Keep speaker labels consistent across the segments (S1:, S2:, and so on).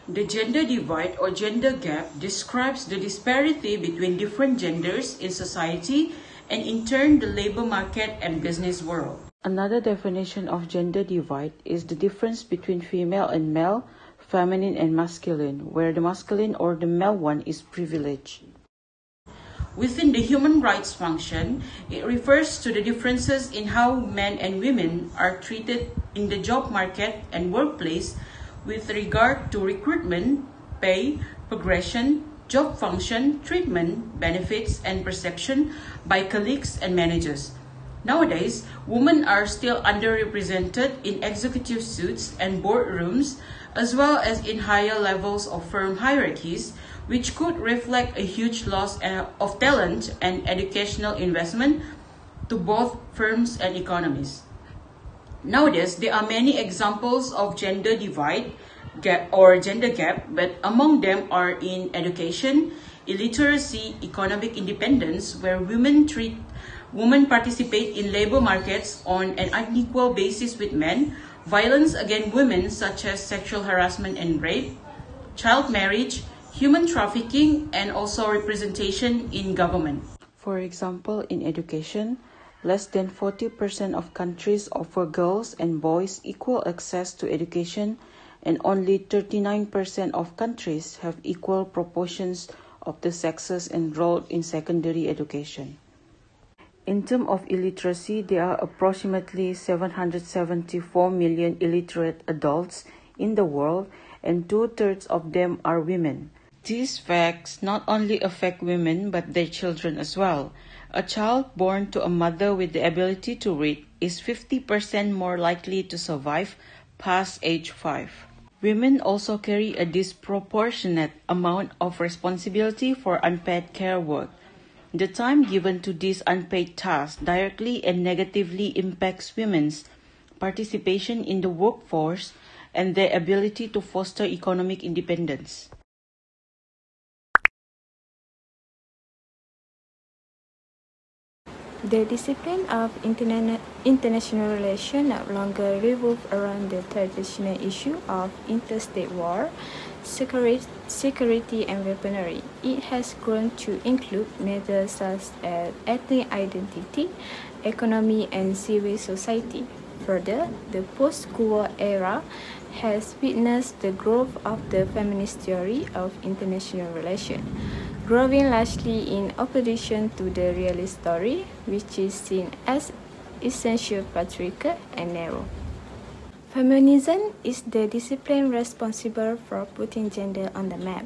S1: The gender divide or gender gap describes the disparity between different genders in society and in turn the labor market and business world.
S2: Another definition of gender divide is the difference between female and male, feminine and masculine, where the masculine or the male one is privileged.
S1: Within the human rights function, it refers to the differences in how men and women are treated in the job market and workplace with regard to recruitment, pay, progression, job function, treatment, benefits, and perception by colleagues and managers. Nowadays, women are still underrepresented in executive suites and boardrooms, as well as in higher levels of firm hierarchies, which could reflect a huge loss of talent and educational investment to both firms and economies. Nowadays, there are many examples of gender divide or gender gap, but among them are in education, illiteracy, economic independence, where women participate in labor markets on an unequal basis with men, violence against women such as sexual harassment and rape, child marriage, human trafficking, and also representation in government.
S2: For example, in education, less than 40% of countries offer girls and boys equal access to education, and only 39% of countries have equal proportions of the sexes enrolled in secondary education. In terms of illiteracy, there are approximately 774 million illiterate adults in the world, and 2/3 of them are women. These facts not only affect women but their children as well. A child born to a mother with the ability to read is 50% more likely to survive past age 5. Women also carry a disproportionate amount of responsibility for unpaid care work. The time given to these unpaid tasks directly and negatively impacts women's participation in the workforce and their ability to foster economic independence.
S3: The discipline of international relations no longer revolves around the traditional issue of interstate war, security and weaponry. It has grown to include matters such as ethnic identity, economy and civil society. Further, the post-war era has witnessed the growth of the feminist theory of international relations, growing largely in opposition to the realist story, which is seen as essential patriarchal and narrow. Feminism is the discipline responsible for putting gender on the map,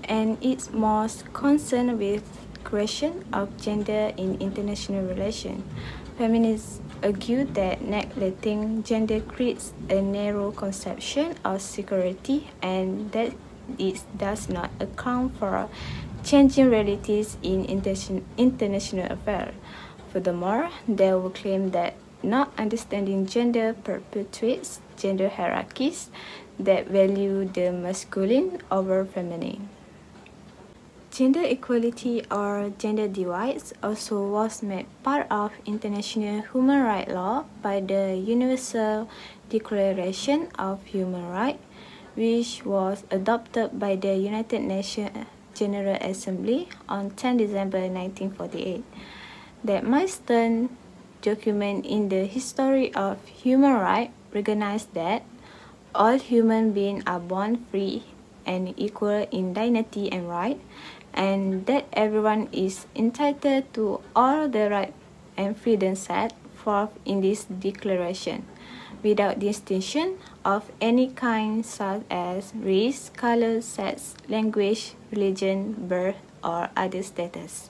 S3: and it's most concerned with question of gender in international relations. Feminists argue that neglecting gender creates a narrow conception of security and that it does not account for changing realities in international affairs. Furthermore, they will claim that not understanding gender perpetuates gender hierarchies that value the masculine over feminine. Gender equality or gender divides also was made part of international human rights law by the Universal Declaration of Human Rights, which was adopted by the United Nations General Assembly on 10 December 1948. That milestone document in the history of human rights recognized that all human beings are born free and equal in dignity and right, and that everyone is entitled to all the rights and freedoms set forth in this declaration, without distinction of any kind such as race, color, sex, language, religion, birth, or other status.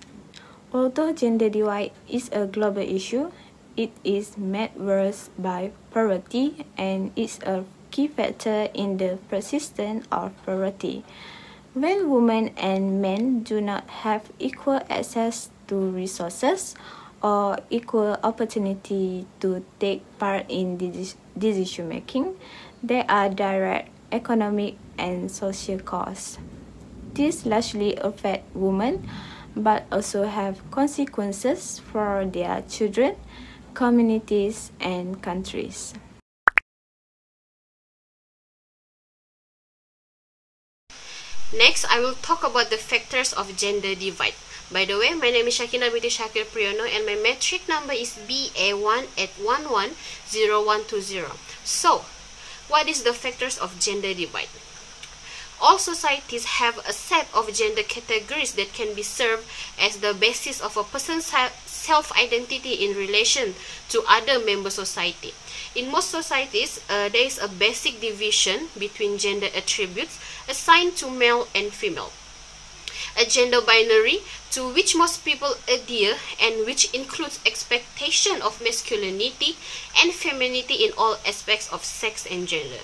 S3: Although gender divide is a global issue, it is made worse by poverty and is a key factor in the persistence of poverty. When women and men do not have equal access to resources or equal opportunity to take part in decision making, there are direct economic and social costs. This largely affect women, but also have consequences for their children, communities, and countries.
S4: Next, I will talk about the factors of gender divide. By the way, my name is Shakinah Binti Shakir Priyono and my metric number is BA1810120. So, what is the factors of gender divide? All societies have a set of gender categories that can be served as the basis of a person's self-identity in relation to other member society. In most societies, there is a basic division between gender attributes assigned to male and female. A gender binary to which most people adhere and which includes expectation of masculinity and femininity in all aspects of sex and gender.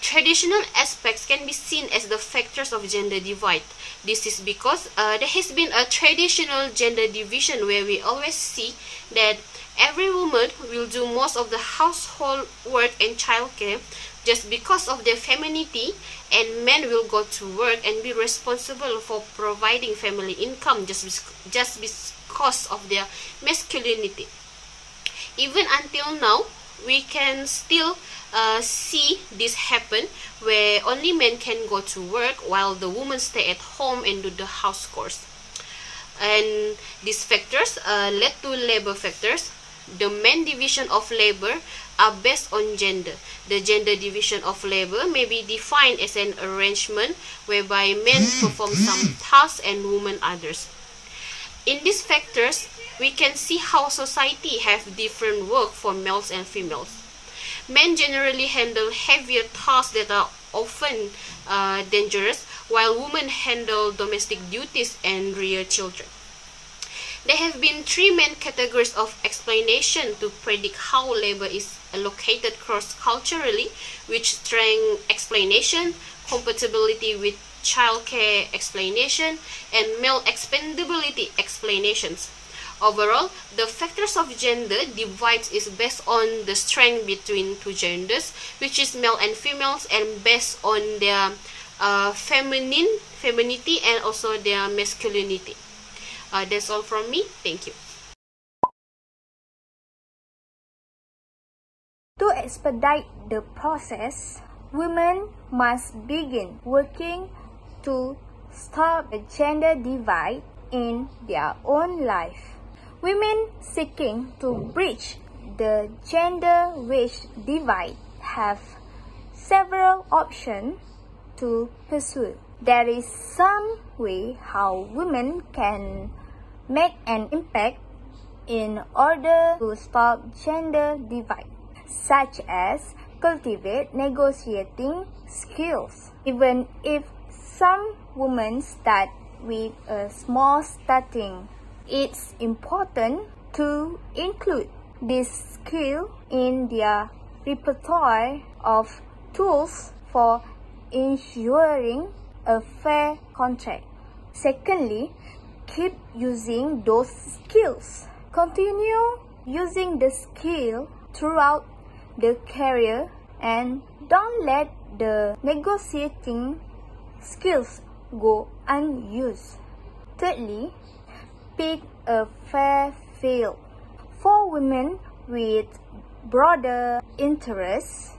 S4: Traditional aspects can be seen as the factors of gender divide. This is because there has been a traditional gender division where we always see that every woman will do most of the household work and childcare just because of their femininity, and men will go to work and be responsible for providing family income just because of their masculinity. Even until now, we can still see this happen where only men can go to work while the women stay at home and do the house chores. And these factors led to labor factors. The main division of labor are based on gender. The gender division of labor may be defined as an arrangement whereby men perform some tasks and women others. In these factors, we can see how society have different work for males and females. Men generally handle heavier tasks that are often dangerous, while women handle domestic duties and rear children. There have been three main categories of explanation to predict how labor is allocated cross-culturally, which strength explanation, compatibility with childcare explanation, and male expendability explanations. Overall, the factors of gender divides is based on the strength between two genders, which is male and females, and based on their femininity and also their masculinity. That's all from me. Thank you.
S3: To expedite the process, women must begin working to stop the gender divide in their own life. Women seeking to bridge the gender wage divide have several options to pursue. There is some way how women can make an impact in order to stop gender divide, such as cultivate negotiating skills. Even if some women start with a small starting, it's important to include this skill in their repertoire of tools for ensuring a fair contract. Secondly, keep using those skills. Continue using the skill throughout the career and don't let the negotiating skills go unused. Thirdly, pick a fair field. For women with broader interests,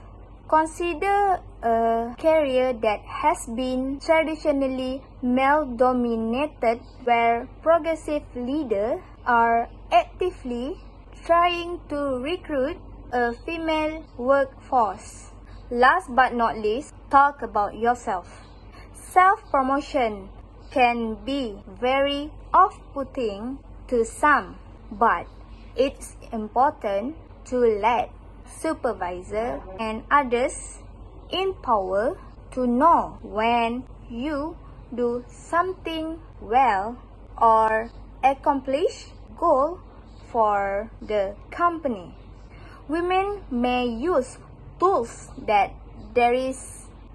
S3: consider a career that has been traditionally male-dominated, where progressive leaders are actively trying to recruit a female workforce. Last but not least, talk about yourself. Self-promotion can be very off-putting to some, but it's important to let supervisor and others in power to know when you do something well or accomplish goal for the company. Women may use tools that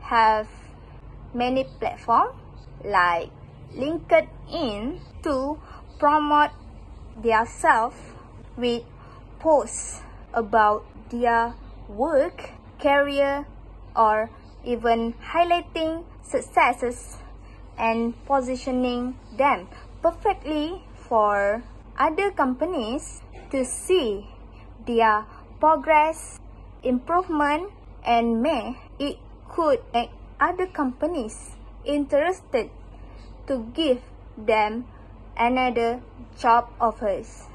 S3: have many platforms like LinkedIn to promote themselves with posts about their work, career, or even highlighting successes and positioning them perfectly for other companies to see their progress, improvement, and it could make other companies interested to give them another job offers.